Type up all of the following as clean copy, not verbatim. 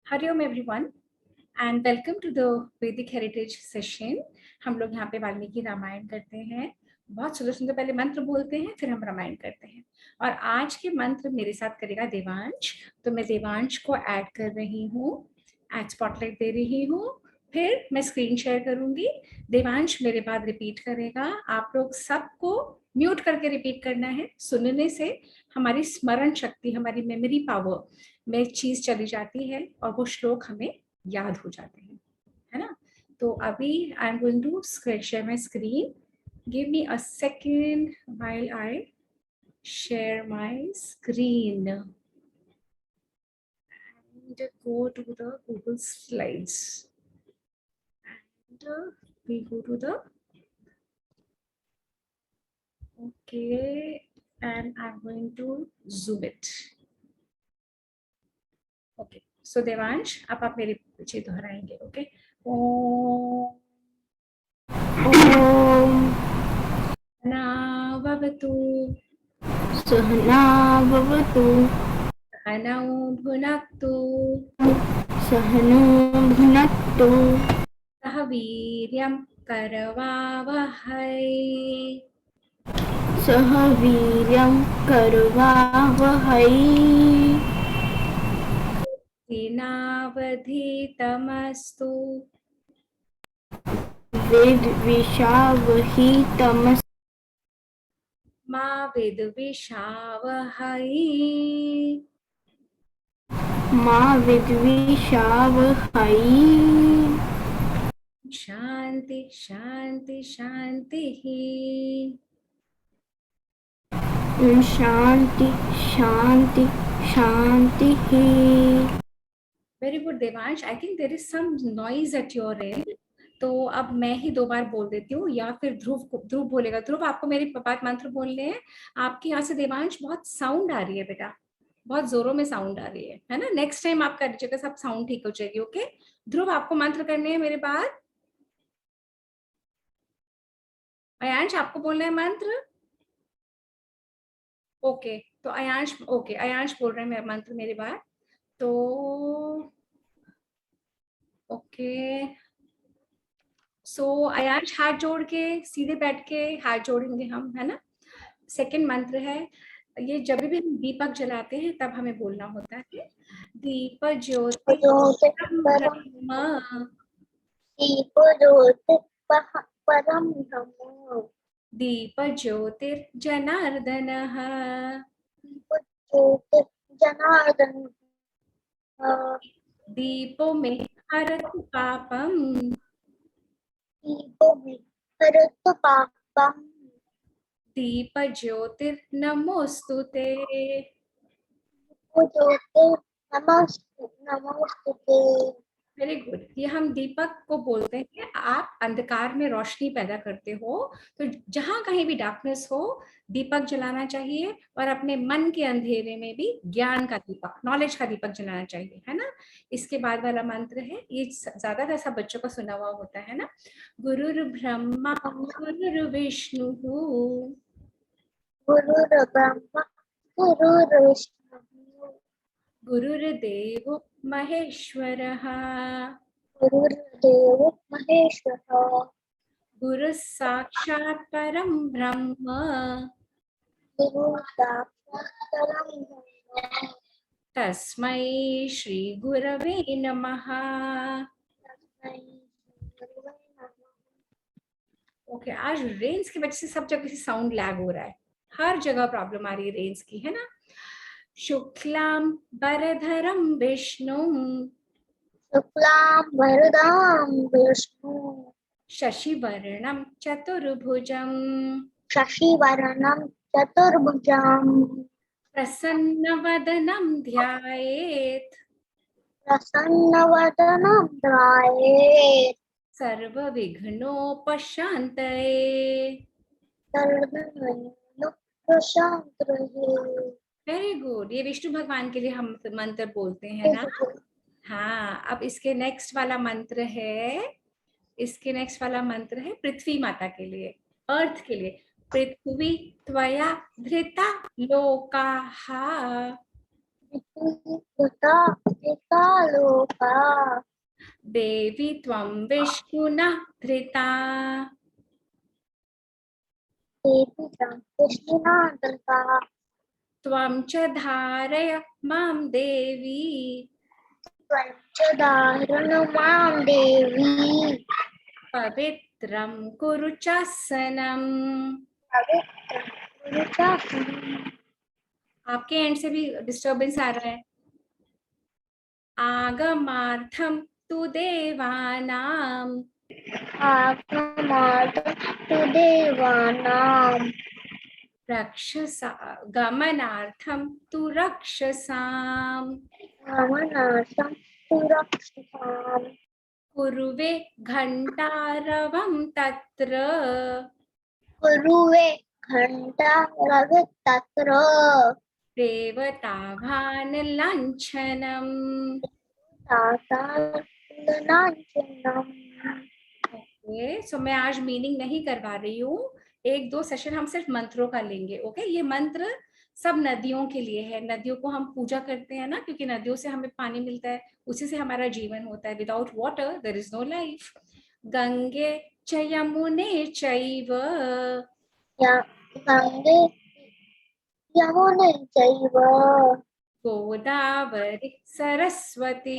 Hariom everyone and welcome to the Vedic heritage session. हम लोग यहाँ पे वाल्मीकि रामायण करते हैं। बहुत सुंदर सुंदर पहले मंत्र बोलते हैं, फिर हम रामायण करते हैं। और आज के मंत्र मेरे साथ करेगा देवांश। तो मैं देवांश को ऐड कर रही हूँ, ऐड स्पॉटलाइट दे रही हूँ, फिर मैं स्क्रीन शेयर करूंगी। देवांश मेरे बाद रिपीट करेगा। आप लोग सबको म्यूट करके रिपीट करना है। सुनने से हमारी स्मरण शक्ति, हमारी मेमोरी पावर में चीज चली जाती है और वो श्लोक हमें याद हो जाते हैं, है ना। तो अभी I am going to share my screen. Give me a second while I share my screen and go to the Google Slides and we go to the okay and I'm going to zoom it. Okay so Devansh आप मेरे पीछे दोहराएंगे। Okay ओम सहनावतु सहनावतु सहनौ भुनक्तु सहनो भुनक्तु सह वीर्यं करवावहै सह वीर्यं करवावहै तेनावधीतमस्तु विद्विषावहितमस्तु मा विद्विषावहै मा विद्विषावहै। शांति शांति शांतिः। शांति शांति शांतिः। Very good Devansh. I think there is some noise at your end, तो अब मैं ही 2 बार बोल देती हूँ या फिर ध्रुव बोलेगा। ध्रुव आपको मेरी बात मंत्र बोलने हैं। आपके यहाँ से देवांश बहुत साउंड आ रही है बेटा, बहुत जोरों में साउंड आ रही है ना। नेक्स्ट टाइम आप कर लीजिएगा, सब साउंड ठीक हो जाएगी। ओके ध्रुव आपको मंत्र करने हैं मेरे बाद। अयांश आपको बोलना है मंत्र। ओके तो अयांश, ओके अयांश बोल रहे हैं मंत्र मेरे बाद। तो ओके सो अयांश हाथ जोड़ के सीधे बैठ के हाथ जोड़ेंगे हम, है ना। सेकंड मंत्र है ये, जब भी हम दीपक जलाते हैं तब हमें बोलना होता है दीप ज्योति परम ब्रह्म, दीप ज्योति परम ब्रह्म दीप ज्योतिर्जनार्दनः, दीप ज्योति जनार्दन दीपो में हरतु पापम, दीपो में हरतु पापम दीप ज्योतिर्नमोस्तुते। ज्योति नमोस्तुते। Very good. ये हम दीपक को बोलते हैं। आप अंधकार में रोशनी पैदा करते हो, तो जहां कहीं भी डार्कनेस हो दीपक जलाना चाहिए, और अपने मन के अंधेरे में भी ज्ञान का दीपक, नॉलेज का दीपक जलाना चाहिए, है ना। इसके बाद वाला मंत्र है, ये ज्यादा ऐसा बच्चों का सुना हुआ होता है ना। गुरुर् ब्रह्मा गुरुर्विष्णु गुरुर्ब्रह्मा गुरुर्विष्णु गुरुर्देवो महेश्वरः, गुरुर्देव महेश्वरः गुरुः साक्षात् परं ब्रह्म, गुरुर्साक्षात् ब्रह्म तस्मै श्री गुरवे नमः। तस्मै गुरुवे नमः। ओके आज रेंज की वजह से सब जगह से साउंड लैग हो रहा है, हर जगह प्रॉब्लम आ रही है रेंज की, है ना। शुक्लां वरधरं विष्णुं शुक्लां वरदां विष्णु शशिवर्णं चतुर्भुजं शशिवर्णं चतुर्भुजं प्रसन्नवदनं ध्यायेत् प्रसन्नवदनं ध्यायेत् सर्वविघ्नोपशान्तये। सर्वविघ्नोपशान्तये। Very good. ये विष्णु भगवान के लिए हम मंत्र बोलते हैं ना। हाँ अब इसके नेक्स्ट वाला मंत्र है, इसके नेक्स्ट वाला मंत्र है पृथ्वी माता के लिए, अर्थ के लिए। पृथ्वी त्वया धृता लोकाः, लोका देवी त्वं विष्णुना धृता देवी तं विष्णुना धृता त्वं च धारय मां देवी पंचदाहरण मां देवी पवित्रं कुरु चासनम्। पवित्रं कुरु चासनम्। आपके एंड से भी डिस्टरबेंस आ रहा है। आगमार्थं तु देवानां आगमार्थं तु देवानां रक्षसा गमनार्थं तु रक्षसाम् गमनार्थं तु रक्षसाम्। कुरुवे घण्टारवं तत्र कुरुवे घण्टा रवि तत्र देवताभान लाञ्छनम्। तातालनाञ्चनम्। ओके, सो मैं आज मीनिंग नहीं करवा रही हूँ। एक दो सेशन हम सिर्फ मंत्रों का लेंगे। ओके, ये मंत्र सब नदियों के लिए है। नदियों को हम पूजा करते हैं ना, क्योंकि नदियों से हमें पानी मिलता है, उसी से हमारा जीवन होता है। Without water there is no life. गंगे च यमुने चैव या गंगे यमुने चैव गोदावरी सरस्वती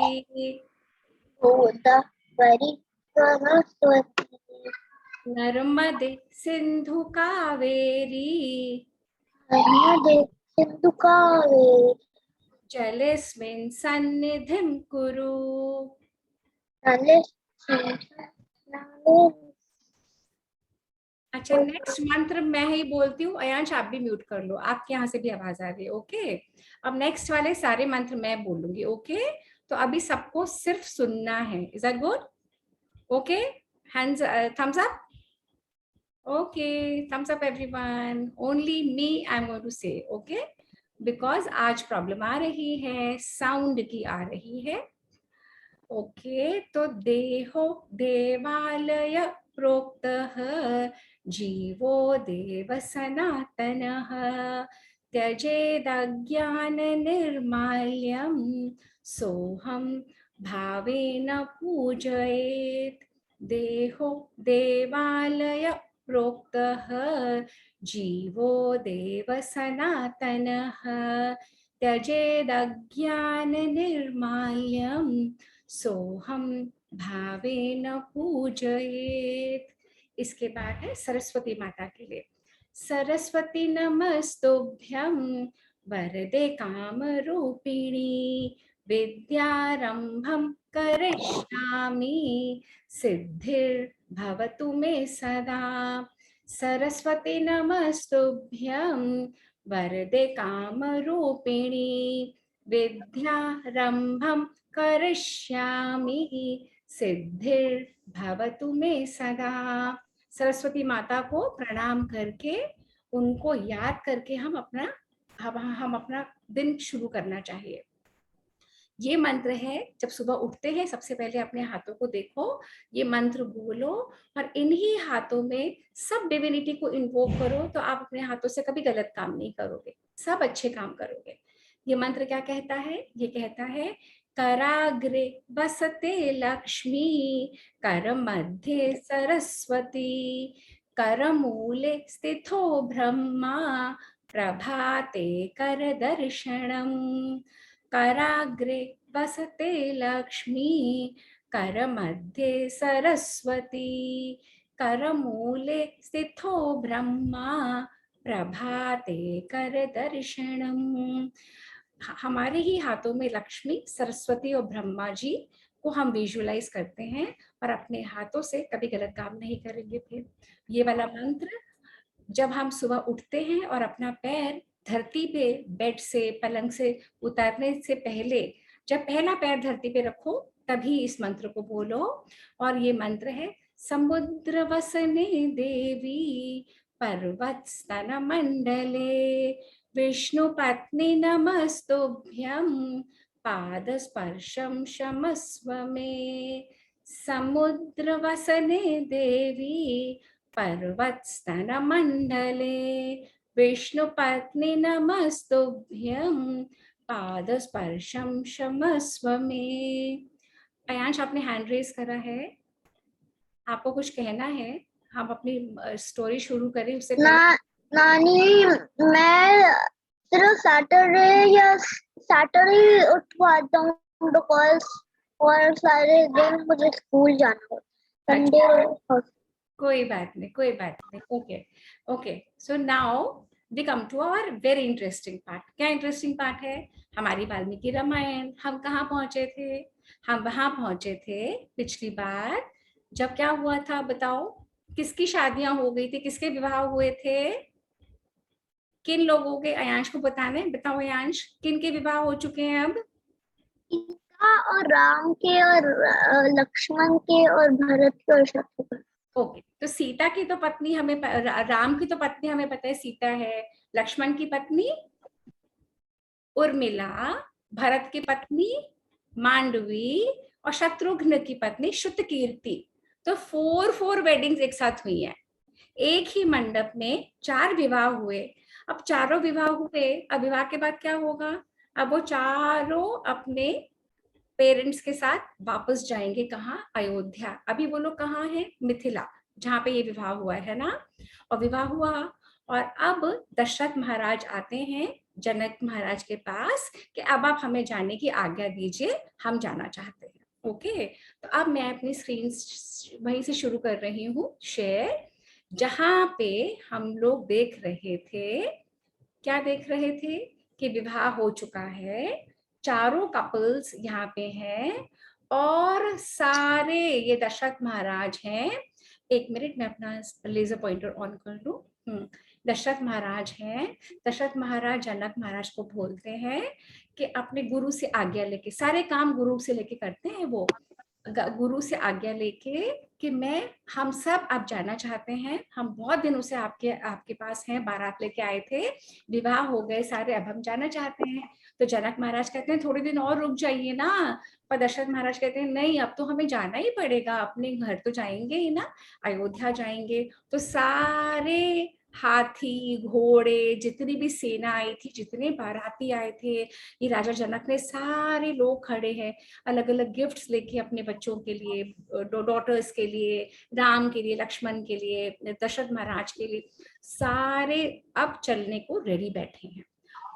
गोदावरी सरस्वती नर्मदे सिंधु कावेरी नर्मदे सिन्धु कावेरी जलेस्मिन् सन्निधिं कुरु। अच्छा, नेक्स्ट मंत्र मैं ही बोलती हूँ। अयांश आप भी म्यूट कर लो, आपके यहाँ से भी आवाज आ रही है। ओके, अब नेक्स्ट वाले सारे मंत्र मैं बोलूंगी। ओके, तो अभी सबको सिर्फ सुनना है। Is that good? Okay, hands thumbs up. Okay, thumbs up everyone. Only me I am going to say. Okay, because आज प्रॉब्लम आ रही है, साउंड की आ रही है। ओके, तो देहो देवालय प्रोक्तः जीवो देव सनातनः त्यजेदज्ञान निर्माल्यं सोहं भावेन पूजयेत्। देहो देवालय प्रोक्तः जीवो देव सनातनः त्यजेदज्ञान निर्माल्यं सोहम भावेन पूजयेत्। इसके बाद है सरस्वती माता के लिए। सरस्वती नमस्तुभ्यं वरदे कामरूपिणी विद्यारंभं करिष्यामि सिद्धिर्भवतु मे सदा। सरस्वती नमस्तुभ्यं वरदे कामरूपिणी विद्यारंभं करिष्यामि सिद्धिर्भवतु मे सदा। सरस्वती माता को प्रणाम करके, उनको याद करके हम अपना दिन शुरू करना चाहिए। ये मंत्र है, जब सुबह उठते हैं सबसे पहले अपने हाथों को देखो, ये मंत्र बोलो और इन्हीं हाथों में सब डिविनिटी को इन्वोक करो, तो आप अपने हाथों से कभी गलत काम नहीं करोगे, सब अच्छे काम करोगे। ये मंत्र क्या कहता है? ये कहता है कराग्रे वसते लक्ष्मी कर मध्ये सरस्वती करमूले स्थितो ब्रह्मा प्रभाते कर दर्शनम। कराग्रे वसते लक्ष्मी कर मध्ये सरस्वती करमूले स्थितो ब्रह्मा प्रभाते कर दर्शनम। हमारे ही हाथों में लक्ष्मी, सरस्वती और ब्रह्मा जी को हम विजुअलाइज करते हैं और अपने हाथों से कभी गलत काम नहीं करेंगे। फिर ये वाला मंत्र जब हम सुबह उठते हैं और अपना पैर धरती पे, बेड से, पलंग से उतरने से पहले जब पहला पैर धरती पे रखो, तभी इस मंत्र को बोलो। और ये मंत्र है समुद्र वसने देवी पर्वत स्तन मंडले विष्णु पत्नी नमस्तुभ्यं पाद स्पर्शम क्षमस्व मे। समुद्र वसने देवी पर्वत स्तन मंडले विष्णु पत्नी नमस्तुभ्यं पाद स्पर्शम क्षमस्व मे। अयांश, आपने हैंड रेज करा है, आपको कुछ कहना है? हम अपनी स्टोरी शुरू करें उससे पहले। नानी, मैं सिर्फ सैटरडे उठ पाता हूँ बिकॉज और सारे दिन मुझे स्कूल जाना होता है। संडे कोई बात नहीं, कोई बात नहीं। Okay okay, so now we come to our very interesting part. क्या इंटरेस्टिंग पार्ट है? हमारी वाल्मीकि रामायण। हम कहाँ पहुंचे थे? हम वहां पहुंचे थे पिछली बार जब क्या हुआ था बताओ? किसकी शादियां हो गई थी, किसके विवाह हुए थे? किन लोगों के? अयांश को बताने, बताओ अयांश, किन के विवाह हो चुके हैं अब? सीता और राम के और लक्ष्मण के और भरत के और शत्रुघ्न। ओके, तो सीता की तो पत्नी हमें राम की तो पत्नी हमें पता है सीता है। लक्ष्मण की पत्नी उर्मिला, भरत की पत्नी मांडवी और शत्रुघ्न की पत्नी श्रुतकीर्ति। तो फोर वेडिंग्स एक साथ हुई हैं। एक ही मंडप में 4 विवाह हुए। अब चारों विवाह हुए, अब विवाह के बाद क्या होगा? अब वो चारों अपने पेरेंट्स के साथ वापस जाएंगे। कहाँ? अयोध्या। अभी वो लोग कहाँ है? मिथिला, जहाँ पे ये विवाह हुआ है ना। और विवाह हुआ और अब दशरथ महाराज आते हैं जनक महाराज के पास कि अब आप हमें जाने की आज्ञा दीजिए, हम जाना चाहते हैं। ओके, तो अब मैं अपनी स्क्रीन वहीं से शुरू कर रही हूँ शेयर, जहां पे हम लोग देख रहे थे। क्या देख रहे थे? कि विवाह हो चुका है, चारों कपल्स यहाँ पे हैं और सारे ये दशरथ महाराज हैं। एक मिनट, मैं अपना लेजर पॉइंटर ऑन कर लूं। दशरथ महाराज हैं। दशरथ महाराज जनक महाराज को बोलते हैं कि अपने गुरु से आज्ञा लेके, सारे काम गुरु से लेके करते हैं वो, गुरु से आज्ञा लेके कि हम सब अब जाना चाहते हैं। हम बहुत दिनों से आपके आपके पास हैं, बारात लेके आए थे, विवाह हो गए सारे, अब हम जाना चाहते हैं। तो जनक महाराज कहते हैं थोड़े दिन और रुक जाइए ना। पर दशरथ महाराज कहते हैं नहीं, अब तो हमें जाना ही पड़ेगा, अपने घर तो जाएंगे ही ना, अयोध्या जाएंगे। तो सारे हाथी घोड़े, जितनी भी सेना आई थी, जितने बाराती आए थे, ये राजा जनक ने सारे लोग खड़े हैं, अलग अलग गिफ्ट्स लेके अपने बच्चों के लिए, डॉटर्स के लिए, राम के लिए, लक्ष्मण के लिए, दशरथ महाराज के लिए, सारे अब चलने को रेडी बैठे हैं।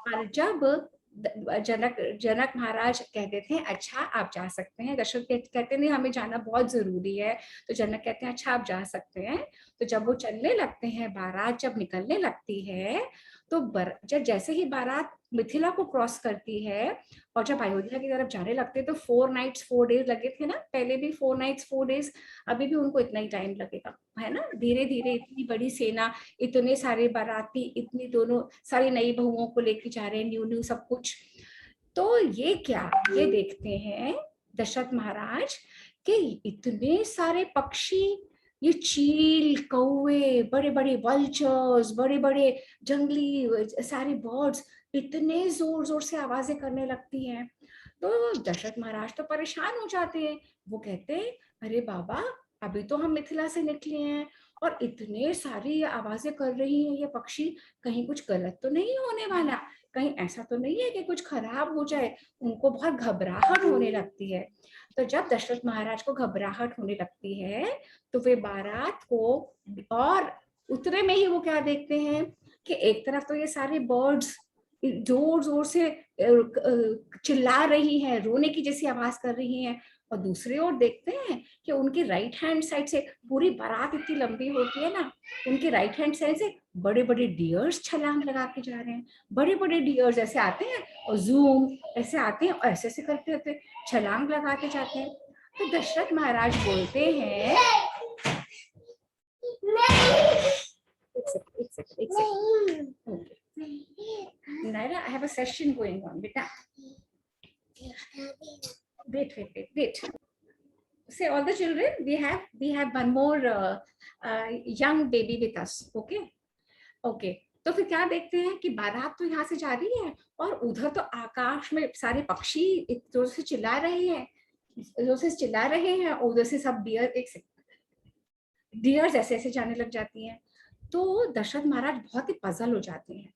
और जब जनक जनक महाराज कहते थे अच्छा आप जा सकते हैं, दशरथ कहते नहीं हमें जाना बहुत जरूरी है, तो जनक कहते हैं अच्छा आप जा सकते हैं। तो जब वो चलने लगते हैं, बारात जब निकलने लगती है, तो जब जैसे ही बारात मिथिला को क्रॉस करती है और जब अयोध्या की तरफ जाने लगते हैं, तो 4 नाइट्स 4 डेज लगे थे ना, पहले भी 4 नाइट्स 4 डेज, अभी भी उनको इतना ही टाइम लगेगा, है ना। धीरे धीरे इतनी बड़ी सेना, इतने सारे बाराती, इतनी दोनों सारी नई बहुओं को लेके जा रहे हैं, न्यू न्यू सब कुछ। तो ये क्या, ये देखते हैं दशरथ महाराज कि इतने सारे पक्षी, ये चील, कौवे, बड़े बड़े वल्चर्स, बड़े बड़े जंगली सारे बर्ड्स इतने जोर जोर से आवाजें करने लगती हैं। तो दशरथ महाराज तो परेशान हो जाते हैं। वो कहते हैं अरे बाबा, अभी तो हम मिथिला से निकले हैं और इतने सारी आवाजें कर रही हैं ये पक्षी, कहीं कुछ गलत तो नहीं होने वाला, कहीं ऐसा तो नहीं है कि कुछ खराब हो जाए। उनको बहुत घबराहट होने लगती है। तो जब दशरथ महाराज को घबराहट होने लगती है, तो वे बारात को, और उतरे में ही वो क्या देखते हैं कि एक तरफ तो ये सारे बर्ड्स जोर जोर से चिल्ला रही हैं, रोने की जैसी आवाज कर रही हैं, और दूसरी ओर देखते हैं कि उनकी राइट हैंड साइड से, पूरी बारात इतनी लंबी होती है ना, उनके राइट हैंड साइड से बड़े बड़े डियर्स छलांग लगा के जा रहे हैं। बड़े बड़े डियर्स ऐसे आते हैं और जूम ऐसे आते हैं और ऐसे ऐसे करते करते छलांग लगा के जाते हैं। तो दशरथ महाराज बोलते हैं, एक second, okay Naira, I have a session going on, beta. Wait. Say all the children, we have one more young baby with us. Okay. तो फिर क्या देखते हैं कि बारात तो यहाँ से जा रही है और उधर तो आकाश में सारे पक्षी जोर से चिल्ला रहे हैं, और उधर से सब डियर्स ऐसे ऐसे जाने लग जाती हैं। तो दशरथ महाराज बहुत ही पजल हो जाते हैं।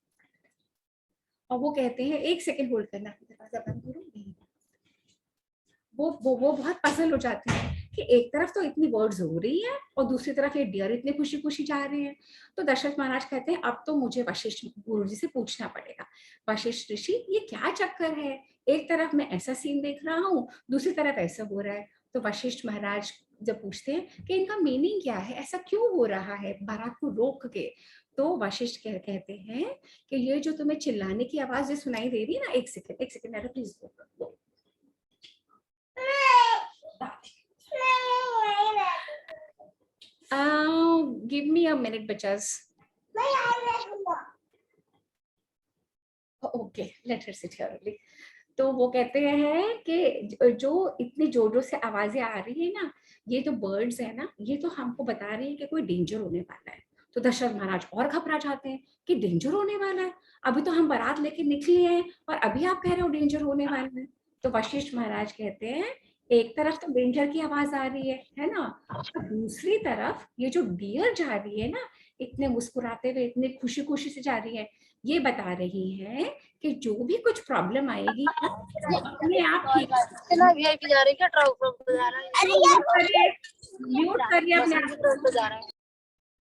और वो कहते हैं, एक सेकेंड होल्ड करना, दरवाजा बंद करो। वो बहुत पजल हो जाती है कि एक तरफ तो इतनी वर्ड्स हो रही है और दूसरी तरफ ये डियर इतने खुशी खुशी जा रहे हैं। तो दशरथ महाराज कहते हैं अब तो मुझे वशिष्ठ गुरु जी से पूछना पड़ेगा, वशिष्ठ ऋषि ये क्या चक्कर है, एक तरफ मैं ऐसा सीन देख रहा हूँ, दूसरी तरफ ऐसा हो रहा है। तो वशिष्ठ महाराज जब पूछते हैं कि इनका मीनिंग क्या है, ऐसा क्यों हो रहा है बारात को रोक के, तो वशिष्ठ कहते हैं कि ये जो तुम्हें चिल्लाने की आवाज जो सुनाई दे रही है ना, एक second please go. Give me a minute, बच्चास. Okay, let her sit here only. तो वो कहते हैं कि जो इतनी जोरों से आवाजें आ रही है ना, ये जो बर्ड्स है ना, ये तो हमको बता रही है कि कोई डेंजर होने वाला है। तो दशरथ महाराज और घबरा जाते हैं कि डेंजर होने वाला है, अभी तो हम बारात लेके निकले हैं और अभी आप कह रहे हो डेंजर होने वाला है। तो वशिष्ठ महाराज कहते हैं एक तरफ तो डेंजर की आवाज आ रही है ना, और दूसरी तरफ ये जो डियर जा रही है ना, इतने मुस्कुराते हुए, इतने खुशी खुशी से जा रही है, ये बता रही है कि जो भी कुछ प्रॉब्लम आएगी वो अपने आप ठीक। म्यूट करिए अपने आप,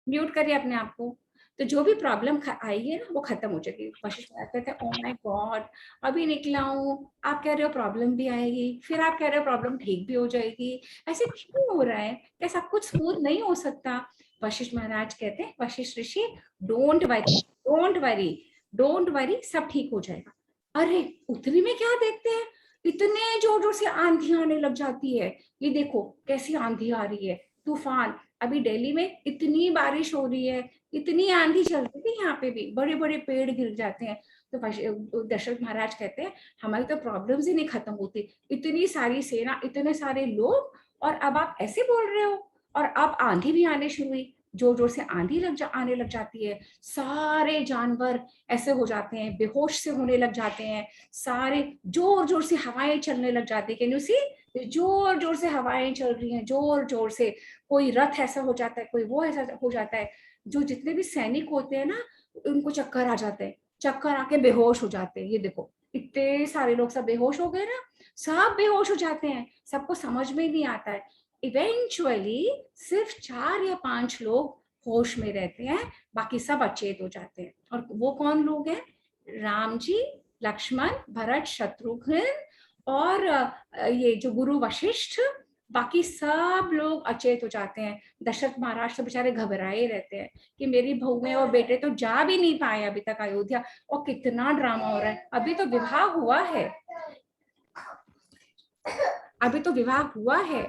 म्यूट करिए अपने आप को। तो जो भी प्रॉब्लम आई है ना वो खत्म हो जाएगी। वशिष्ठ कहते हैं ओ माय गॉड, अभी निकला हूँ, आप कह रहे हो प्रॉब्लम भी आएगी, फिर आप कह रहे हो प्रॉब्लम ठीक भी हो जाएगी, ऐसे क्यों हो रहा है, क्या सब कुछ स्मूथ नहीं हो सकता। वशिष्ठ महाराज कहते हैं वशिष्ठ ऋषि don't worry, don't worry, don't worry, सब ठीक हो जाएगा। अरे उतनी में क्या देखते हैं, इतने जोर जोर से आंधी आने लग जाती है। ये देखो कैसी आंधी आ रही है, तूफान। अभी दिल्ली में इतनी बारिश हो रही है, इतनी आंधी चलती थी, यहाँ पे भी बड़े बड़े पेड़ गिर जाते हैं। तो दशरथ महाराज कहते हैं हमारी तो प्रॉब्लम्स ही नहीं खत्म होती, इतनी सारी सेना, इतने सारे लोग, और अब आप ऐसे बोल रहे हो। और अब आंधी भी आने शुरू हुई, जोर जोर से आंधी आने लग जाती है, सारे जानवर ऐसे हो जाते हैं, बेहोश से होने लग जाते हैं, सारे जोर जोर से हवाएं चलने लग जाती है। कैन यू सी, जोर जोर से हवाएं चल रही हैं, जोर जोर से। कोई रथ ऐसा हो जाता है, कोई वो ऐसा हो जाता है। जो जितने भी सैनिक होते हैं ना, उनको चक्कर आ जाते हैं, चक्कर आके बेहोश हो जाते हैं। ये देखो इतने सारे लोग सब बेहोश हो गए ना, सब बेहोश हो जाते हैं, सबको समझ में नहीं आता है। इवेंचुअली सिर्फ 4 या 5 लोग होश में रहते हैं, बाकी सब अचेत हो जाते हैं। और वो कौन लोग हैं, राम जी, लक्ष्मण, भरत, शत्रुघ्न और ये जो गुरु वशिष्ठ, बाकी सब लोग अचेत हो जाते हैं। दशरथ महाराज तो बेचारे घबराए रहते हैं कि मेरी बहुएं और बेटे तो जा भी नहीं पाए अभी तक अयोध्या, और कितना ड्रामा हो रहा है। अभी तो विवाह हुआ है, अभी तो विवाह हुआ है।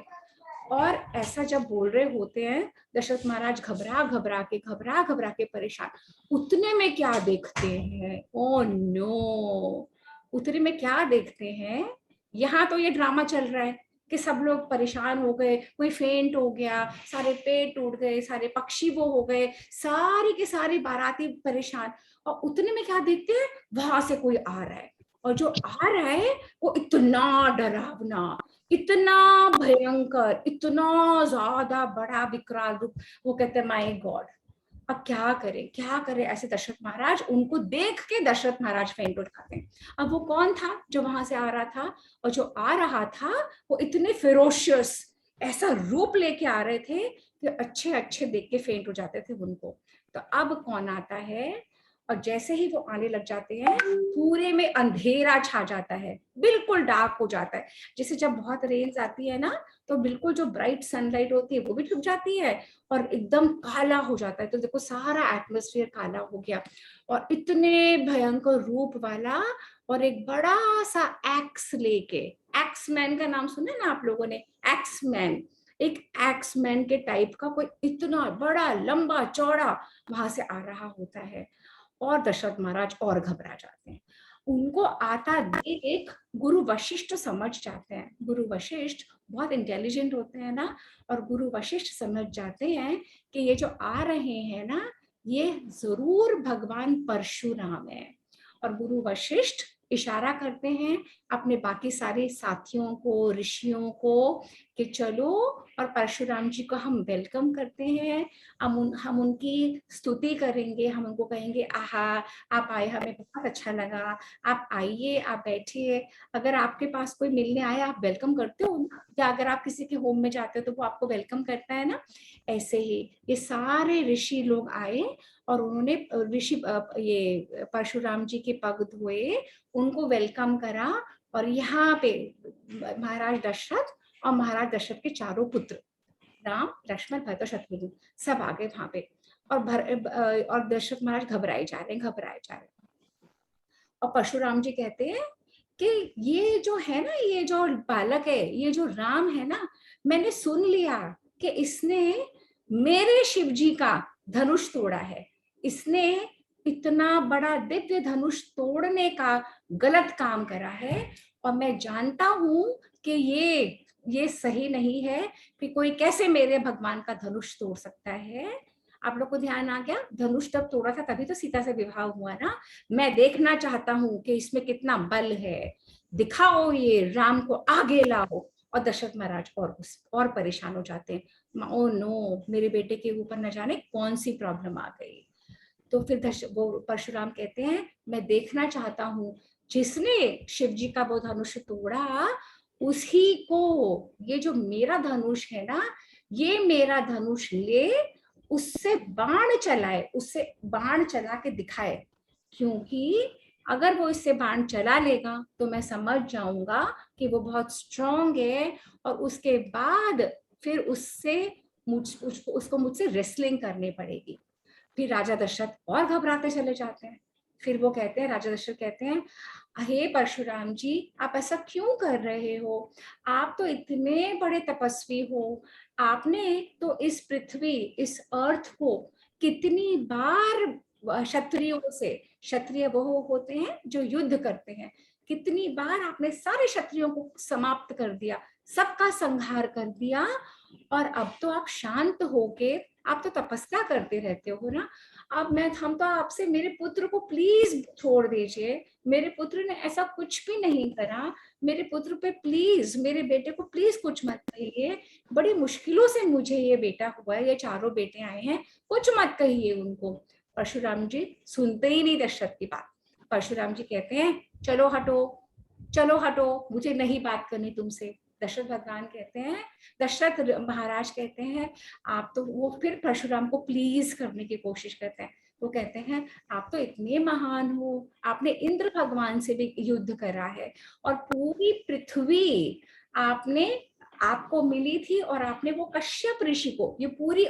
और ऐसा जब बोल रहे होते हैं, दशरथ महाराज घबरा घबरा के परेशान। उतने में क्या देखते हैं, ओ नो, उतने में क्या देखते हैं, यहाँ तो ये ड्रामा चल रहा है कि सब लोग परेशान हो गए, कोई फेंट हो गया, सारे पेड़ टूट गए, सारे पक्षी वो हो गए, सारी के सारी बाराती परेशान। और उतने में क्या देखते हैं, वहां से कोई आ रहा है, और जो आ रहा है वो इतना डरावना, इतना भयंकर, इतना ज्यादा बड़ा विकराल रूप। वो कहते हैं माय गॉड, अब क्या करें ऐसे। दशरथ महाराज उनको देख के दशरथ महाराज फेंट उठाते हैं। अब वो कौन था जो वहां से आ रहा था, और जो आ रहा था वो इतने फेरोशियस ऐसा रूप लेके आ रहे थे कि अच्छे अच्छे देख के फेंट हो जाते थे उनको। तो अब कौन आता है, और जैसे ही वो आने लग जाते हैं पूरे में अंधेरा छा जाता है, बिल्कुल डार्क हो जाता है। जैसे जब बहुत रेन्स आती है ना, तो बिल्कुल जो ब्राइट सनलाइट होती है वो भी छुप जाती है और एकदम काला हो जाता है। तो देखो सारा एटमॉस्फेयर काला हो गया, और इतने भयंकर रूप वाला, और एक बड़ा सा एक्स लेके, एक्स मैन का नाम सुना ना आप लोगों ने, एक्स मैन, एक एक्स मैन के टाइप का कोई इतना बड़ा लंबा चौड़ा वहां से आ रहा होता है। और दशरथ महाराज और घबरा जाते हैं। उनको आता देख गुरु वशिष्ठ समझ जाते हैं, गुरु वशिष्ठ बहुत इंटेलिजेंट होते हैं ना, और गुरु वशिष्ठ समझ जाते हैं कि ये जो आ रहे हैं ना, ये जरूर भगवान परशुराम है। और गुरु वशिष्ठ इशारा करते हैं अपने बाकी सारे साथियों को, ऋषियों को, कि चलो और परशुराम जी को हम वेलकम करते हैं, हम उनकी स्तुति करेंगे, हम उनको कहेंगे आहा आप आए, हमें बहुत अच्छा लगा, आप आइए, आप बैठिए। अगर आपके पास कोई मिलने आए आप वेलकम करते हो ना, या अगर आप किसी के होम में जाते हो तो वो आपको वेलकम करता है ना, ऐसे ही ये सारे ऋषि लोग आए और उन्होंने ऋषि ये परशुराम जी के पग धोए, उनको वेलकम करा। और यहाँ पे महाराज दशरथ और महाराज दशरथ के चारों पुत्र राम लक्ष्मण भरत और शत्रुघ्न सब आ गए वहां पे। और दशरथ महाराज घबराए जा रहे हैं। और परशुराम जी कहते हैं कि ये जो है ना, ये जो बालक है, ये जो राम है ना, मैंने सुन लिया कि इसने मेरे शिव जी का धनुष तोड़ा है। इसने इतना बड़ा दिव्य धनुष तोड़ने का गलत काम करा है, और मैं जानता हूं कि ये सही नहीं है कि कोई कैसे मेरे भगवान का धनुष तोड़ सकता है। आप लोग को ध्यान आ गया, धनुष तब तोड़ा था तभी तो सीता से विवाह हुआ ना। मैं देखना चाहता हूं कि इसमें कितना बल है, दिखाओ, ये राम को आगे लाओ। और दशरथ महाराज और परेशान हो जाते हैं, ओ नो, मेरे बेटे के ऊपर न जाने कौन सी प्रॉब्लम आ गई। तो फिर वो परशुराम कहते हैं मैं देखना चाहता हूँ, जिसने शिव जी का वो धनुष तोड़ा उसी को ये जो मेरा धनुष है ना, ये मेरा धनुष ले, उससे बाण चलाए, उससे बाण चला के दिखाए। क्योंकि अगर वो इससे बाण चला लेगा तो मैं समझ जाऊंगा कि वो बहुत स्ट्रांग है, और उसके बाद फिर उसको मुझसे रेसलिंग करनी पड़ेगी। फिर राजा दशरथ और घबराते चले जाते हैं। फिर वो कहते हैं, राजा दशरथ कहते हैं, हे परशुराम जी, आप ऐसा क्यों कर रहे हो? आप तो इतने बड़े तपस्वी हो, आपने तो इस पृथ्वी, इस अर्थ को कितनी बार क्षत्रियों से, क्षत्रिय वो होते हैं जो युद्ध करते हैं, कितनी बार आपने सारे क्षत्रियों को समाप्त कर दिया, सबका संहार कर दिया, और अब तो आप शांत होके, आप तो तपस्या करते रहते हो ना। अब हम तो आपसे, मेरे पुत्र को प्लीज छोड़ दीजिए, मेरे पुत्र ने ऐसा कुछ भी नहीं करा, मेरे पुत्र पे प्लीज, मेरे बेटे को प्लीज कुछ मत कहिए, बड़ी मुश्किलों से मुझे ये बेटा हुआ है, ये चारों बेटे आए हैं, कुछ मत कहिए उनको। परशुराम जी सुनते ही नहीं दशरथ की बात। परशुराम जी कहते हैं चलो हटो, चलो हटो, मुझे नहीं बात करनी तुमसे। दशरथ भगवान कहते हैं, दशरथ महाराज कहते हैं, आप तो, वो फिर परशुराम को प्लीज करने की कोशिश करते हैं। वो कहते हैं आप तो इतने महान हो, आपने इंद्र भगवान से भी युद्ध करा है, और पूरी पृथ्वी आपने, आपको मिली थी, और आपने वो कश्यप ऋषि को, ये पूरी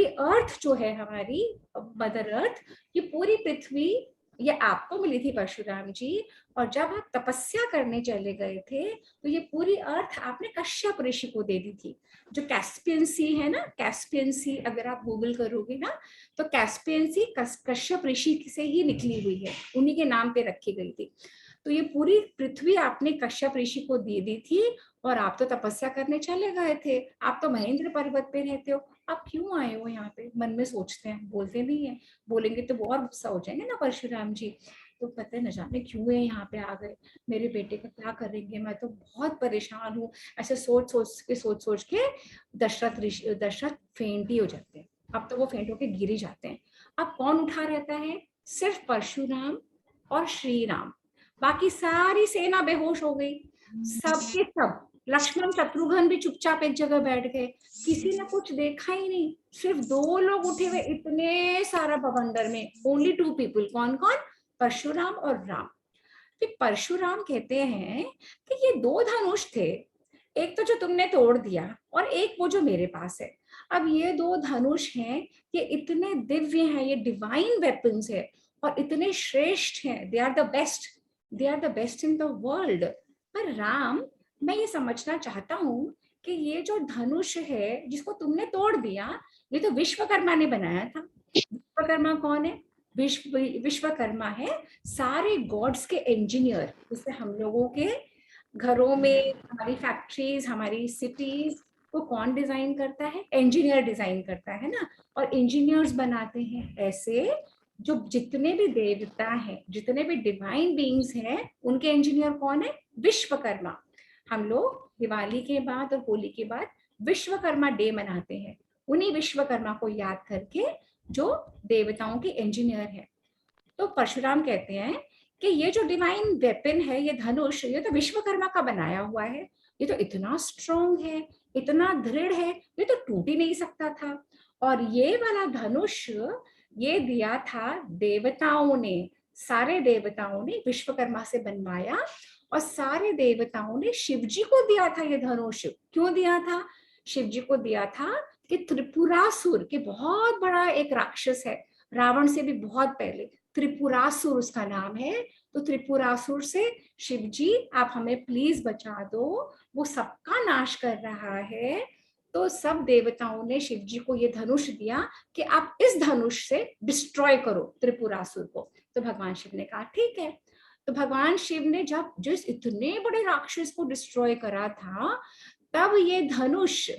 अर्थ जो है हमारी मदर अर्थ, ये पूरी पृथ्वी, ये आपको मिली थी परशुराम जी। और जब आप तपस्या करने चले गए थे तो ये पूरी अर्थ आपने कश्यप ऋषि को दे दी थी। जो कैस्पियन सी है ना, कैस्पियन सी अगर आप गूगल करोगे ना, तो कैस्पियन सी कश्यप ऋषि से ही निकली हुई है, उन्हीं के नाम पे रखी गई थी। तो ये पूरी पृथ्वी आपने कश्यप ऋषि को दे दी थी, और आप तो तपस्या करने चले गए थे, आप तो महेंद्र पर्वत पे रहते हो, आप क्यों आए हो यहाँ पे? मन में सोचते हैं, बोलते नहीं है, बोलेंगे तो वो और गुस्सा हो जाएंगे ना परशुराम जी। तो पता है न जाने क्यों है यहाँ पे आ गए, मेरे बेटे का क्या करेंगे, मैं तो बहुत परेशान हूँ। ऐसे सोच सोच के दशरथ फेंट ही हो जाते हैं। अब तो वो फेंट होके गिर ही जाते हैं। अब कौन उठा रहता है? सिर्फ परशुराम और श्री राम, बाकी सारी सेना बेहोश हो गई। सबके सब, लक्ष्मण शत्रुघ्न भी चुपचाप एक जगह बैठ गए, किसी ने कुछ देखा ही नहीं। सिर्फ 2 लोग उठे हुए इतने सारा बवंडर में, ओनली 2 पीपल, कौन कौन? परशुराम और राम। फिर परशुराम कहते हैं कि ये 2 धनुष थे, एक तो जो तुमने तोड़ दिया, और एक वो जो मेरे पास है। अब ये 2 धनुष हैं, ये इतने दिव्य हैं, ये डिवाइन वेपन्स है, और इतने श्रेष्ठ हैं, they are the best in the world. पर राम, मैं ये समझना चाहता हूँ कि ये जो धनुष है जिसको तुमने तोड़ दिया, ये तो विश्वकर्मा ने बनाया था। विश्वकर्मा कौन है? विश्वकर्मा है सारे गॉड्स के इंजीनियर। जैसे हम लोगों के घरों में, हमारी फैक्ट्रीज, हमारी सिटीज को कौन डिजाइन करता है? इंजीनियर डिजाइन करता है ना, और इंजीनियर्स बनाते हैं। ऐसे जो जितने भी देवता हैं, जितने भी डिवाइन बीइंग्स हैं, उनके इंजीनियर कौन है? विश्वकर्मा। हम लोग दिवाली के बाद और होली के बाद विश्वकर्मा डे मनाते हैं, उन्हीं विश्वकर्मा को याद करके जो देवताओं के इंजीनियर है। तो परशुराम कहते हैं कि ये जो डिवाइन वेपन है, ये धनुष, ये तो विश्वकर्मा का बनाया हुआ है, ये तो इतना स्ट्रॉन्ग है, इतना दृढ़ है, ये तो टूट ही नहीं सकता था। और ये वाला धनुष ये दिया था देवताओं ने, सारे देवताओं ने विश्वकर्मा से बनवाया, और सारे देवताओं ने शिव जी को दिया था ये धनुष। क्यों दिया था? शिव जी को दिया था कि त्रिपुरासुर के बहुत बड़ा एक राक्षस है, रावण से भी बहुत पहले, त्रिपुरासुर उसका नाम है। तो त्रिपुरासुर से शिव जी आप हमें प्लीज बचा दो, वो सबका नाश कर रहा है। तो सब देवताओं ने शिव जी को ये धनुष दिया कि आप इस धनुष से डिस्ट्रॉय करो त्रिपुरासुर को। तो भगवान शिव ने कहा ठीक है। तो भगवान शिव ने जब जिस इतने बड़े राक्षस को डिस्ट्रॉय करा था, तब ये धनुष,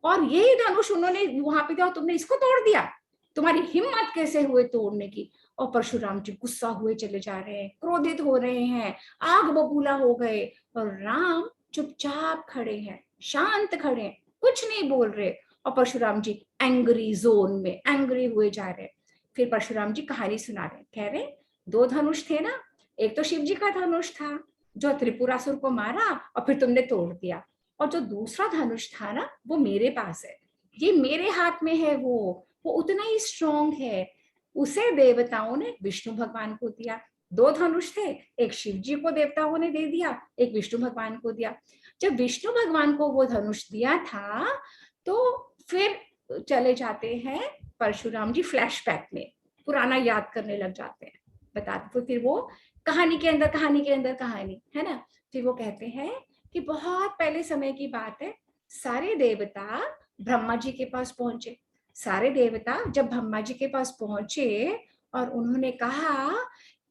और यही धनुष उन्होंने वहां पे दिया, तुमने इसको तोड़ दिया, तुम्हारी हिम्मत कैसे हुए तोड़ने की। और परशुराम जी गुस्सा हुए चले जा रहे हैं, क्रोधित हो रहे हैं, आग बबूला हो गए, और राम चुपचाप खड़े हैं, शांत खड़े हैं, कुछ नहीं बोल रहे। और परशुराम जी एंग्री जोन में एंग्री हुए जा रहे। फिर परशुराम जी कहानी सुना रहे, कह रहे दो धनुष थे ना, एक तो शिव जी का धनुष था जो त्रिपुरासुर को मारा और फिर तुमने तोड़ दिया, और जो दूसरा धनुष था ना वो मेरे पास है, ये मेरे हाथ में है, वो उतना ही स्ट्रॉन्ग है। उसे देवताओं ने विष्णु भगवान को दिया। दो धनुष थे, एक शिव जी को देवताओं ने दे दिया, एक विष्णु भगवान को दिया। जब विष्णु भगवान को वो धनुष दिया था, तो फिर चले जाते हैं परशुराम जी फ्लैशबैक में, पुराना याद करने लग जाते हैं, बताते फिर वो कहानी के अंदर कहानी है ना। फिर वो कहते हैं कि बहुत पहले समय की बात है, सारे देवता ब्रह्मा जी के पास पहुंचे। सारे देवता जब ब्रह्मा जी के पास पहुंचे और उन्होंने कहा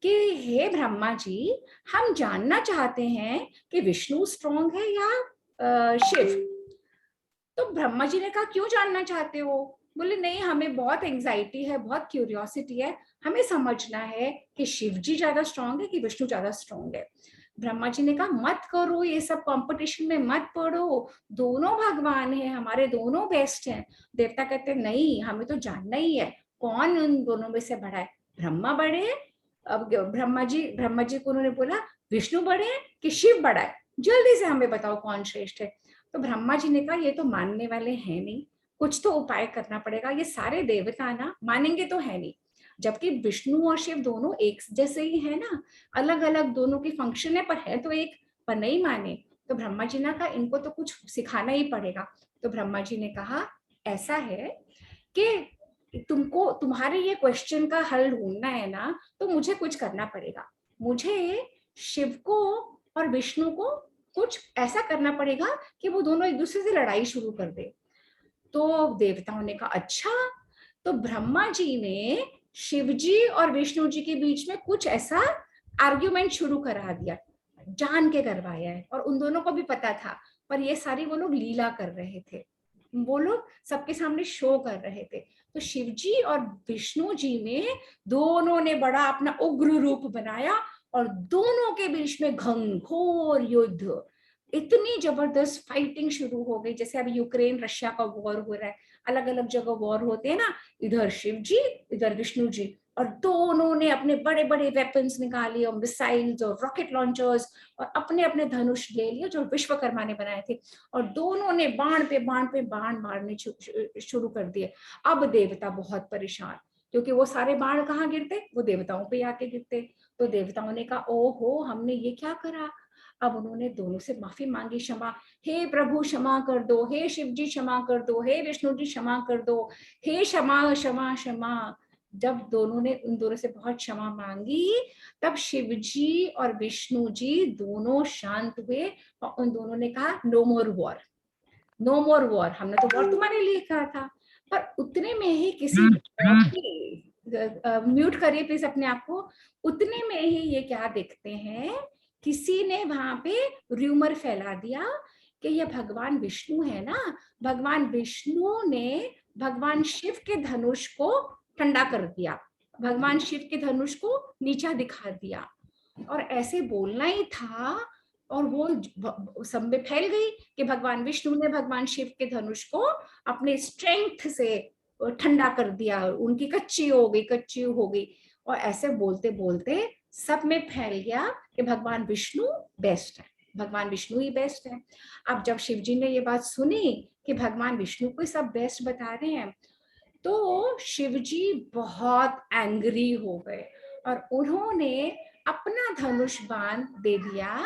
कि हे ब्रह्मा जी, हम जानना चाहते हैं कि विष्णु स्ट्रॉन्ग है या शिव। तो ब्रह्मा जी ने कहा क्यों जानना चाहते हो? बोले नहीं, हमें बहुत एंजाइटी है, बहुत क्यूरियोसिटी है, हमें समझना है कि शिव जी ज्यादा स्ट्रॉन्ग है कि विष्णु ज्यादा स्ट्रॉन्ग है। ब्रह्मा जी ने कहा मत करो ये सब कंपटीशन में मत पड़ो, दोनों भगवान है हमारे, दोनों बेस्ट हैं। देवता कहते नहीं, हमें तो जानना ही है कौन उन दोनों में से बड़ा है। ब्रह्मा बड़े हैं। अब ब्रह्मा जी को उन्होंने बोला विष्णु बड़े हैं कि शिव बड़ा है, जल्दी से हमें बताओ कौन श्रेष्ठ है। तो ब्रह्मा जी ने कहा ये तो मानने वाले हैं नहीं, कुछ तो उपाय करना पड़ेगा, ये सारे देवता ना मानेंगे तो है नहीं, जबकि विष्णु और शिव दोनों एक जैसे ही है ना, अलग अलग दोनों की फंक्शन है पर है तो एक, पर नहीं माने। तो ब्रह्मा जी ने कहा इनको तो कुछ सिखाना ही पड़ेगा। तो ब्रह्मा जी ने कहा ऐसा है कि तुमको तुम्हारे ये क्वेश्चन का हल ढूंढना है ना, तो मुझे कुछ करना पड़ेगा, मुझे शिव को और विष्णु को कुछ ऐसा करना पड़ेगा कि वो दोनों एक दूसरे से लड़ाई शुरू कर दे। तो देवताओं ने कहा अच्छा। तो ब्रह्मा जी ने शिव जी और विष्णु जी के बीच में कुछ ऐसा आर्ग्यूमेंट शुरू करा दिया, जान के करवाया है, और उन दोनों को भी पता था, पर ये सारी वो लोग लीला कर रहे थे, वो लोग सबके सामने शो कर रहे थे। तो शिव जी और विष्णु जी में दोनों ने बड़ा अपना उग्र रूप बनाया, और दोनों के बीच में घंघोर युद्ध, इतनी जबरदस्त फाइटिंग शुरू हो गई, जैसे अभी यूक्रेन रशिया का वॉर हो रहा है, अलग अलग जगह वॉर होते हैं ना, इधर शिव जी इधर विष्णु जी, और दोनों ने अपने बड़े बड़े वेपन्स निकाले और मिसाइल्स और रॉकेट लॉन्चर्स, और अपने अपने धनुष ले लिए जो विश्वकर्मा ने बनाए थे, और दोनों ने बाण पे बाण मारने शुरू कर दिए। अब देवता बहुत परेशान, क्योंकि वो सारे बाण कहाँ गिरते, वो देवताओं पे आके गिरते। तो देवताओं ने कहा ओहो हमने ये क्या करा। अब उन्होंने दोनों से माफी मांगी, क्षमा, हे प्रभु क्षमा कर दो, हे शिव जी क्षमा कर दो, हे विष्णु जी क्षमा कर दो, हे क्षमा क्षमा क्षमा। जब दोनों ने उन दोनों से बहुत क्षमा मांगी, तब शिव जी और विष्णु जी दोनों शांत हुए, और उन दोनों ने कहा नो मोर वॉर, नो मोर वॉर, हमने तो वॉर तुम्हारे लिए कहा था। पर उतने में ही किसी म्यूट करिए प्लीज अपने आप को। उतने में ही ये क्या देखते हैं, किसी ने वहां पे र्यूमर फैला दिया कि ये भगवान विष्णु है ना, भगवान विष्णु ने भगवान शिव के धनुष को ठंडा कर दिया, भगवान शिव के धनुष को नीचा दिखा दिया, और ऐसे बोलना ही था। और वो सब में फैल गई कि भगवान विष्णु ने भगवान शिव के धनुष को अपने स्ट्रेंथ से ठंडा कर दिया, उनकी कच्ची हो गई। और ऐसे बोलते बोलते सब में फैल गया कि भगवान विष्णु बेस्ट है, भगवान विष्णु ही बेस्ट है। अब जब शिव जी ने ये बात सुनी कि भगवान विष्णु को सब बेस्ट बता रहे हैं, तो शिव जी बहुत एंग्री हो गए और उन्होंने अपना धनुष बाण दे दिया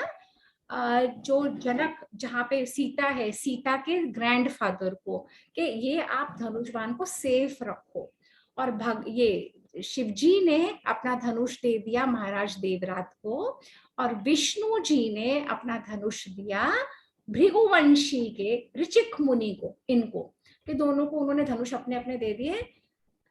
जो जनक, जहाँ पे सीता है, सीता के ग्रैंडफादर को, कि ये आप धनुष बाण को सेफ रखो। और ये शिव जी ने अपना धनुष दे दिया महाराज देवरात को, और विष्णु जी ने अपना धनुष दिया भृगुवंशी के ऋचिक मुनि को, इनको कि दोनों को उन्होंने धनुष अपने अपने दे दिए।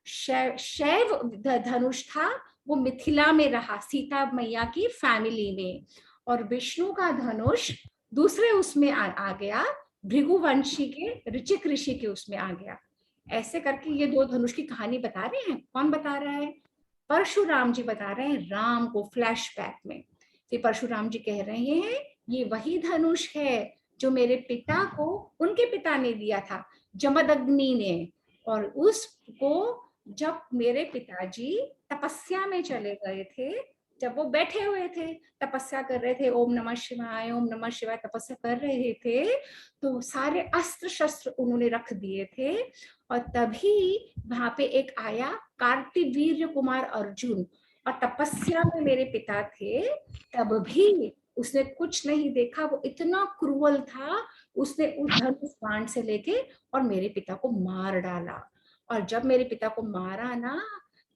शैव धनुष था, वो मिथिला में रहा सीता मैया की फैमिली में, और विष्णु का धनुष दूसरे उसमें आ गया, भृगुवंशी के ऋचिक ऋषि के उसमें आ गया। ऐसे करके ये दो धनुष की कहानी बता रहे हैं। कौन बता रहा है? परशुराम जी बता रहे हैं राम को फ्लैशबैक में। फिर परशुराम जी कह रहे हैं ये वही धनुष है जो मेरे पिता को उनके पिता ने दिया था, जमदग्नि ने, और उसको जब मेरे पिताजी तपस्या में चले गए थे, जब वो बैठे हुए थे तपस्या कर रहे थे, ओम नमः शिवाय ओम नमः शिवाय तपस्या कर रहे थे, तो सारे अस्त्र शस्त्र उन्होंने रख दिए थे। और तभी वहां पे एक आया कार्तिवीर्य कुमार अर्जुन, और तपस्या में मेरे पिता थे, तब भी उसने कुछ नहीं देखा, वो इतना क्रूअल था, उसने उस धनुष बाण से लेके और मेरे पिता को मार डाला। और जब मेरे पिता को मारा ना,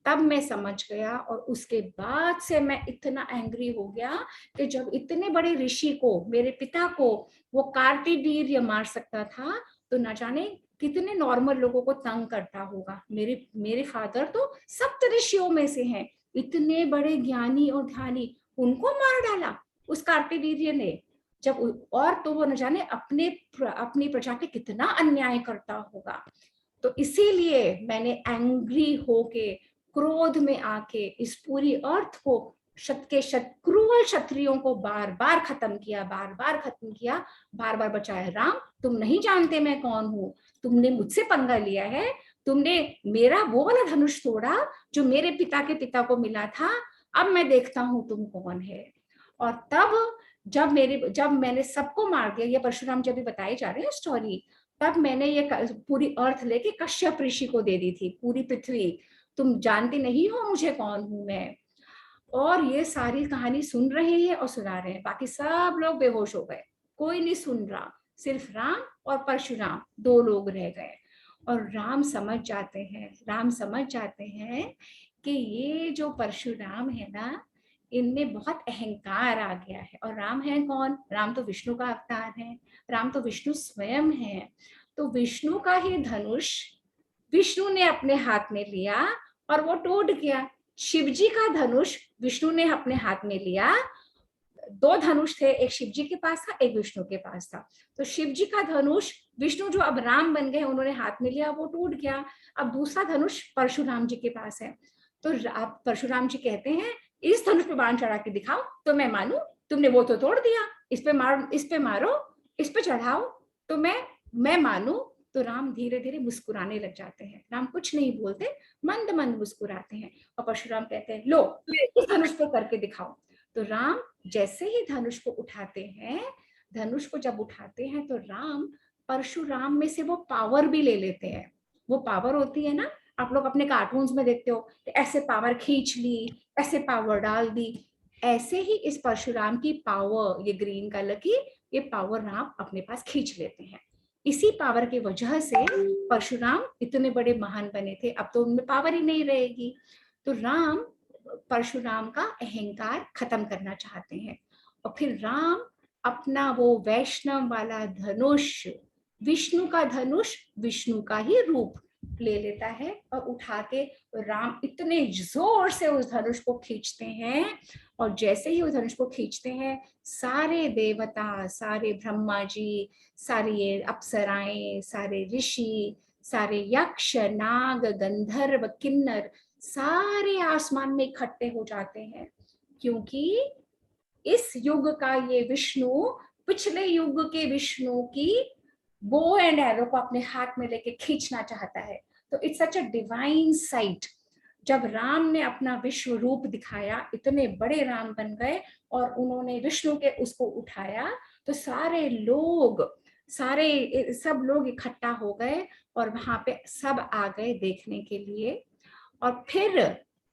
तब मैं समझ गया, और उसके बाद से मैं इतना एंग्री हो गया कि जब इतने बड़े ऋषि को, मेरे पिता को, वो कार्तिवीर्य मार सकता था, तो न जाने कितने नॉर्मल लोगों को तंग करता होगा। मेरे फादर तो सप्त ऋषियों में से हैं, इतने बड़े ज्ञानी और ध्यानी, उनको मार डाला उस कार्तिवीर्य ने। जब और तो वो न जाने अपनी प्रजा पे कितना अन्याय करता होगा। तो इसीलिए मैंने एंग्री होके, क्रोध में आके इस पूरी अर्थ को शत के शत क्रूअल क्षत्रियों को बार बार खत्म किया, बार बार बचाया। राम, तुम नहीं जानते मैं कौन हूँ, तुमने मुझसे पंगा लिया है, तुमने मेरा वो वाला धनुष तोड़ा जो मेरे पिता के पिता को मिला था, अब मैं देखता हूँ तुम कौन है। और तब जब मैंने सबको मार दिया, ये परशुराम जब भी बताए जा रहे हैं स्टोरी, तब मैंने ये पूरी अर्थ लेके कश्यप ऋषि को दे दी थी, पूरी पृथ्वी, तुम जानते नहीं हो मुझे कौन हूं मैं। और ये सारी कहानी सुन रहे हैं और सुना रहे हैं, बाकी सब लोग बेहोश हो गए, कोई नहीं सुन रहा, सिर्फ राम और परशुराम दो लोग रह गए। और राम समझ जाते हैं कि ये जो परशुराम है ना, इनमें बहुत अहंकार आ गया है। और राम है कौन? राम तो विष्णु का अवतार है, राम तो विष्णु स्वयं है। तो विष्णु का ही धनुष विष्णु ने अपने हाथ में लिया और वो टूट गया। शिवजी का धनुष विष्णु ने अपने हाथ में लिया, दो धनुष थे, एक शिवजी के पास था, एक विष्णु के पास था। तो शिवजी का धनुष विष्णु जो अब राम बन गए, उन्होंने हाथ में लिया, वो टूट गया। अब दूसरा धनुष परशुराम जी के पास है। तो परशुराम जी कहते हैं इस धनुष पे बाण चढ़ा के दिखाओ तो मैं मानू, तुमने वो तो तोड़ दिया, इस पे मारो, इस पे चढ़ाओ तो मैं मानू। तो राम धीरे धीरे मुस्कुराने लग जाते हैं, राम कुछ नहीं बोलते, मंद मंद मुस्कुराते हैं। और परशुराम कहते हैं लो इस धनुष पर करके दिखाओ। तो राम जैसे ही धनुष को उठाते हैं, धनुष को जब उठाते हैं तो राम परशुराम में से वो पावर भी ले लेते हैं। वो पावर होती है ना, आप लोग अपने कार्टून्स में देखते हो, ऐसे पावर खींच ली, ऐसे पावर डाल दी, ऐसे ही इस परशुराम की पावर, ये ग्रीन कलर की ये पावर राम अपने पास खींच लेते हैं। इसी पावर की वजह से परशुराम इतने बड़े महान बने थे, अब तो उनमें पावर ही नहीं रहेगी। तो राम परशुराम का अहंकार खत्म करना चाहते हैं, और फिर राम अपना वो वैष्णव वाला धनुष, विष्णु का धनुष, विष्णु का ही रूप ले लेता है, और उठा के राम इतने जोर से उस धनुष को खींचते हैं, और जैसे ही उस धनुष को खींचते हैं, सारे देवता, सारे ब्रह्मा जी, सारी अप्सराएं, सारे ऋषि, सारे यक्ष, नाग, गंधर्व, किन्नर, सारे आसमान में इकट्ठे हो जाते हैं, क्योंकि इस युग का ये विष्णु पिछले युग के विष्णु की बो एंड एरो को अपने हाथ में लेके खींचना चाहता है। तो it's such a divine site. जब राम ने अपना विश्व रूप दिखाया, इतने बड़े राम बन गए और उन्होंने विष्णु के उसको उठाया, तो सब लोग इकट्ठा हो गए और वहां पे सब आ गए देखने के लिए। और फिर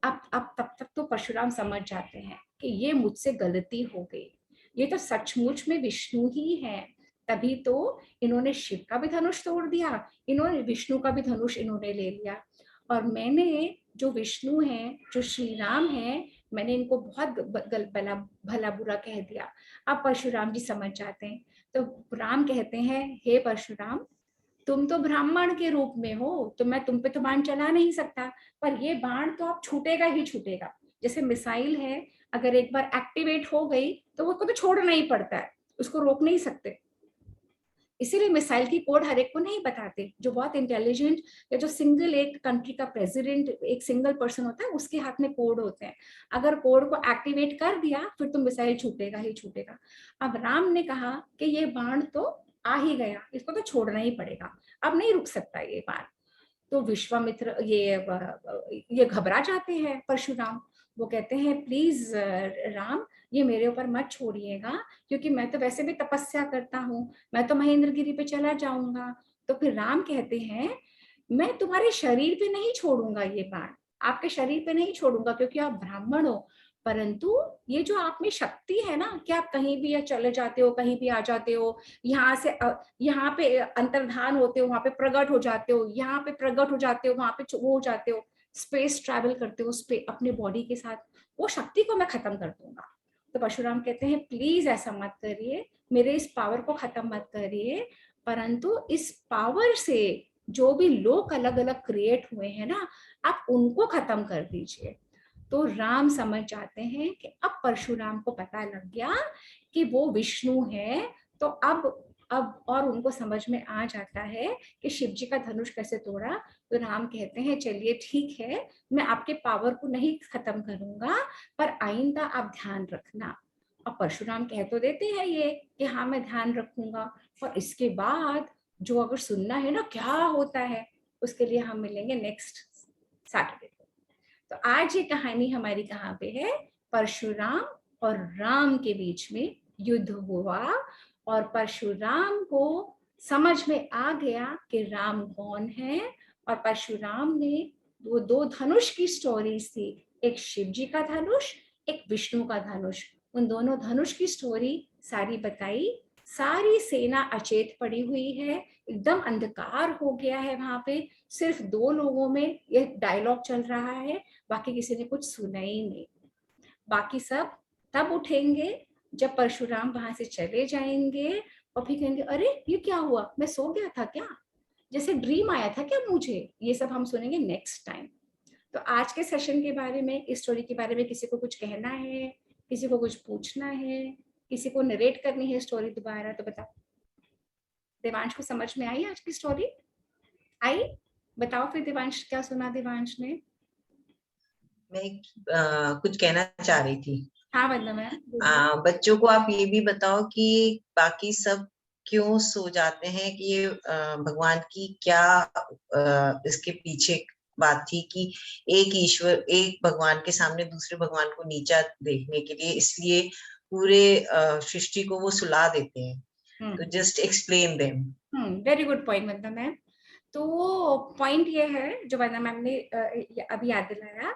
अब तब तक तो परशुराम समझ जाते हैं कि ये मुझसे गलती हो गई, ये तो सचमुच में विष्णु ही है। तभी तो इन्होंने शिव का भी धनुष तोड़ दिया, इन्होंने विष्णु का भी धनुष इन्होंने ले लिया। और मैंने जो विष्णु है, जो श्री राम है, मैंने इनको बहुत भला बुरा कह दिया। अब परशुराम जी समझ जाते हैं। तो राम कहते हैं, हे परशुराम, तुम तो ब्राह्मण के रूप में हो, तो मैं तुम पे तो बाण चला नहीं सकता, पर ये बाण तो अब छूटेगा ही छूटेगा। जैसे मिसाइल है, अगर एक बार एक्टिवेट हो गई तो उसको तो छोड़ना ही पड़ता है, उसको रोक नहीं सकते। इसीलिए मिसाइल की कोड हर एक को नहीं बताते। जो बहुत इंटेलिजेंट या जो सिंगल एक कंट्री का प्रेसिडेंट, एक सिंगल पर्सन होता है, उसके हाथ में कोड होते हैं। अगर कोड को एक्टिवेट कर दिया फिर तो मिसाइल छूटेगा ही छूटेगा। अब राम ने कहा कि ये बाण तो आ ही गया, इसको तो छोड़ना ही पड़ेगा, अब नहीं रुक सकता ये बाण। तो विश्वामित्र ये घबरा जाते हैं परशुराम। वो कहते हैं, प्लीज राम, ये मेरे ऊपर मत छोड़िएगा, क्योंकि मैं तो वैसे भी तपस्या करता हूँ, मैं तो महेंद्रगिरी पे चला जाऊंगा। तो फिर राम कहते हैं, मैं तुम्हारे शरीर पे नहीं छोड़ूंगा ये बाण, आपके शरीर पे नहीं छोड़ूंगा क्योंकि आप ब्राह्मण हो, परंतु ये जो आप में शक्ति है ना, कि आप कहीं भी या चले जाते हो, कहीं भी आ जाते हो, यहाँ से यहाँ पे अंतर्धान होते हो, वहां पे प्रकट हो जाते हो, यहाँ पे प्रकट हो जाते हो, वहां पे वो हो जाते हो, स्पेस ट्रैवल करते हो अपने बॉडी के साथ, वो शक्ति को मैं खत्म कर दूंगा। तो परशुराम कहते हैं, प्लीज ऐसा मत करिए, मेरे इस पावर को खत्म मत करिए, परंतु इस पावर से जो भी लोग अलग अलग क्रिएट हुए हैं ना, आप उनको खत्म कर दीजिए। तो राम समझ जाते हैं कि अब परशुराम को पता लग गया कि वो विष्णु है। तो अब और उनको समझ में आ जाता है कि शिव जी का धनुष कैसे तोड़ा। तो राम कहते हैं, चलिए ठीक है, मैं आपके पावर को नहीं खत्म करूंगा, पर आइंदा आप ध्यान रखना। और परशुराम कह तो देते हैं ये कि हाँ मैं ध्यान रखूंगा, और इसके बाद जो अगर सुनना है ना क्या होता है, उसके लिए हम मिलेंगे नेक्स्ट सैटरडे को। तो आज ये कहानी हमारी कहाँ पे है, परशुराम और राम के बीच में युद्ध हुआ, और परशुराम को समझ में आ गया कि राम कौन है। और परशुराम ने वो दो धनुष की स्टोरीज थी, एक शिव जी का धनुष, एक विष्णु का धनुष, उन दोनों धनुष की स्टोरी सारी बताई। सारी सेना अचेत पड़ी हुई है, एकदम अंधकार हो गया है वहां पे, सिर्फ दो लोगों में ये डायलॉग चल रहा है, बाकी किसी ने कुछ सुना ही नहीं। बाकी सब तब उठेंगे जब परशुराम वहां से चले जाएंगे, और फिर कहेंगे, अरे ये क्या हुआ, मैं सो गया था क्या, जैसे ड्रीम आया था क्या मुझे। ये सब हम सुनेंगे नेक्स्ट टाइम। तो आज के सेशन के बारे में, इस स्टोरी के बारे में किसी को कुछ कहना है, किसी को कुछ पूछना है, किसी को नरेट करनी है स्टोरी दोबारा, तो बताओ। देवांश को समझ में आई आज की स्टोरी? आई? बताओ फिर देवांश, क्या सुना देवांश ने? मैं कुछ कहना चाह रही थी। हाँ वंदना मैम। बच्चों को आप ये भी बताओ कि बाकी सब क्यों सो जाते हैं, कि ये भगवान की क्या इसके पीछे बात थी कि एक ईश्वर, एक भगवान के सामने दूसरे भगवान को नीचा देखने के लिए, इसलिए पूरे सृष्टि को वो सुला देते हैं। तो just explain them. Very good point Vandana ma'am. तो पॉइंट ये है जो वंदना मैम ने अभी याद दिलाया,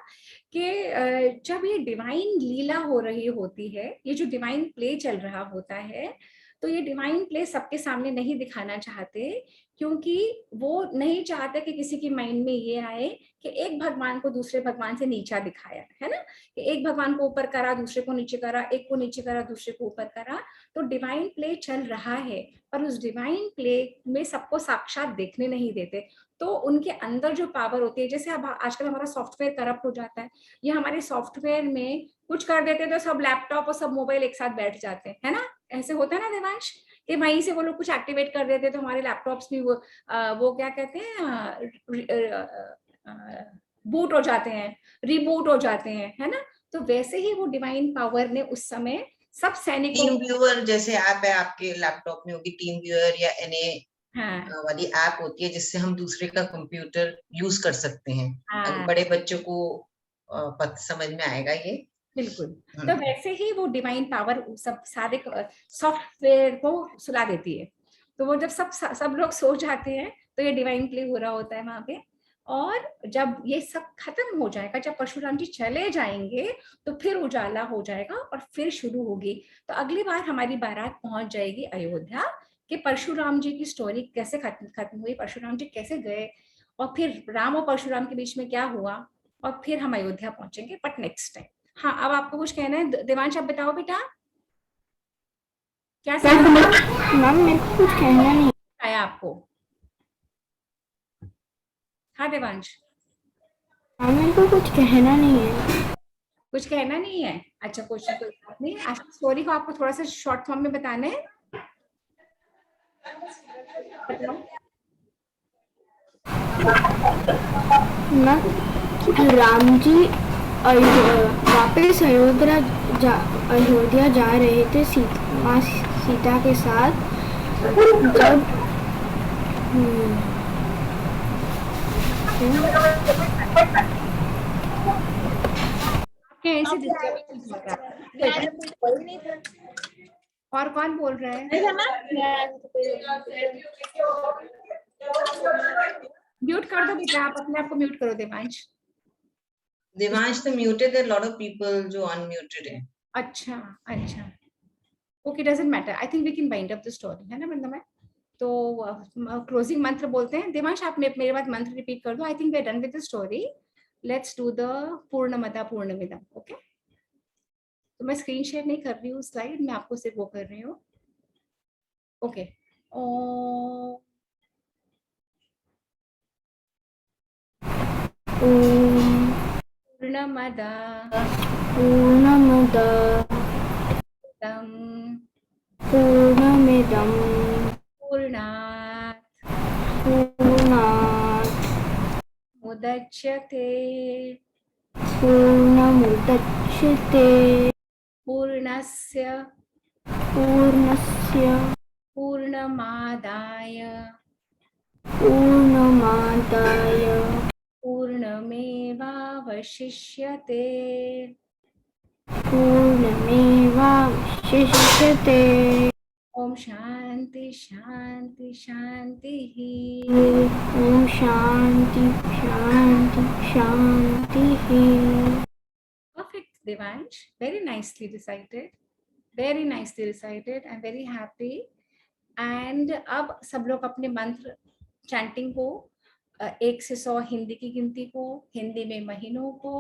कि जब ये डिवाइन लीला हो रही होती है, ये जो डिवाइन प्ले चल रहा होता है, तो ये डिवाइन प्ले सबके सामने नहीं दिखाना चाहते, क्योंकि वो नहीं चाहते कि किसी की माइंड में ये आए कि एक भगवान को दूसरे भगवान से नीचा दिखाया है ना, कि एक भगवान को ऊपर करा, दूसरे को नीचे करा, एक को नीचे करा, दूसरे को ऊपर करा। तो डिवाइन प्ले चल रहा है, पर उस डिवाइन प्ले में सबको साक्षात देखने नहीं देते। तो उनके अंदर जो पावर होती है, जैसे अब आजकल हमारा सॉफ्टवेयर करप्ट हो जाता है, ये हमारे सॉफ्टवेयर में कुछ कर देते हैं तो सब लैपटॉप और सब मोबाइल एक साथ बैठ जाते हैं, है ना, ऐसे होता है ना देवांश, कि वहीं से वो लोग कुछ एक्टिवेट कर देते हैं, तो हमारे लैपटॉप्स भी वो क्या कहते हैं, बूट हो जाते हैं, रिबूट हो जाते हैं, है ना। तो वैसे ही वो डिवाइन पावर ने उस समय सब सैनिकों टीम व्यूअर जैसे ऐप है आपके लैपटॉप में, होगी टीम व्यूअर या हाँ वाली ऐप होती है जिससे हम दूसरे का कंप्यूटर यूज कर सकते हैं। हाँ बड़े बच्चों को समझ में आएगा ये। बिल्कुल। तो वैसे ही वो डिवाइन पावर सब सारे सॉफ्टवेयर को सुला देती है। तो वो जब सब लोग सो जाते हैं तो ये डिवाइन प्ले हो रहा होता है वहां पे। और जब ये सब खत्म हो जाएगा, जब परशुराम जी चले जाएंगे तो फिर उजाला हो जाएगा और फिर शुरू होगी। तो अगली बार हमारी बारात पहुंच जाएगी अयोध्या कि परशुराम जी की स्टोरी कैसे खत्म हुई, परशुराम जी कैसे गए, और फिर राम और परशुराम के बीच में क्या हुआ, और फिर हम अयोध्या पहुंचेंगे बट नेक्स्ट टाइम। हाँ, अब आपको कुछ कहना है? देवांश आप बताओ बेटा, क्या मैम मेरे को कुछ कहना नहीं आया आपको? हाँ देवांश, मैम, मेरे को कुछ कहना नहीं है। कुछ कहना नहीं है? अच्छा, कोई बात नहीं। आज स्टोरी को आपको थोड़ा सा शॉर्ट फॉर्म में बताना है, बताओ। राम जी वापस अयोध्या जा रहे थे सीता के साथ। जब आपके ऐसे डिस्टर्बेंस हो रहा है। और कौन बोल रहा है? म्यूट कर दो बेटा, आप अपने आप को म्यूट करो देवांश। देवांश तो म्यूटेड है, लॉट ऑफ पीपल जो अनम्यूटेड है। अच्छा अच्छा, okay, doesn't matter. I think we can wind up the story, है ना बंदा में। तो क्लोजिंग मंत्र बोलते हैं। देवांश आप मेरे बाद मंत्र रिपीट कर दो। I think we are done with the story. Let's do the पूर्णमदा पूर्णमिदम। ओके, तो मैं स्क्रीन शेयर नहीं कर रही हूँ स्लाइड, मैं आपको सिर्फ वो कर रही हूँ। ओके, पूर्णमदा पूर्णमिदं पूर्णात् मुदच्यते पूर्णमुदच्यते पूर्णस्य पूर्णमादाय पूर्णमेवावशिष्यते। ओम शांति शांति शांति ही। ओम शांति शांति शांति ही। Perfect, Devansh. Very nicely recited. Very nicely recited. I'm very happy. And अब सब लोग अपने मंत्र चैंटिंग को 1 से 100 हिंदी की गिनती को, हिंदी में महीनों को,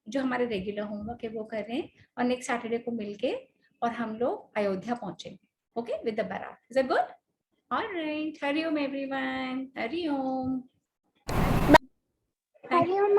जो हमारे रेगुलर होमवर्क है वो करें, और नेक्स्ट सैटरडे को मिलके और हम लोग अयोध्या पहुंचेंगे। Okay, with the baraat. Is it good? Alright, Hari Om everyone, Hari Om. Hari Om.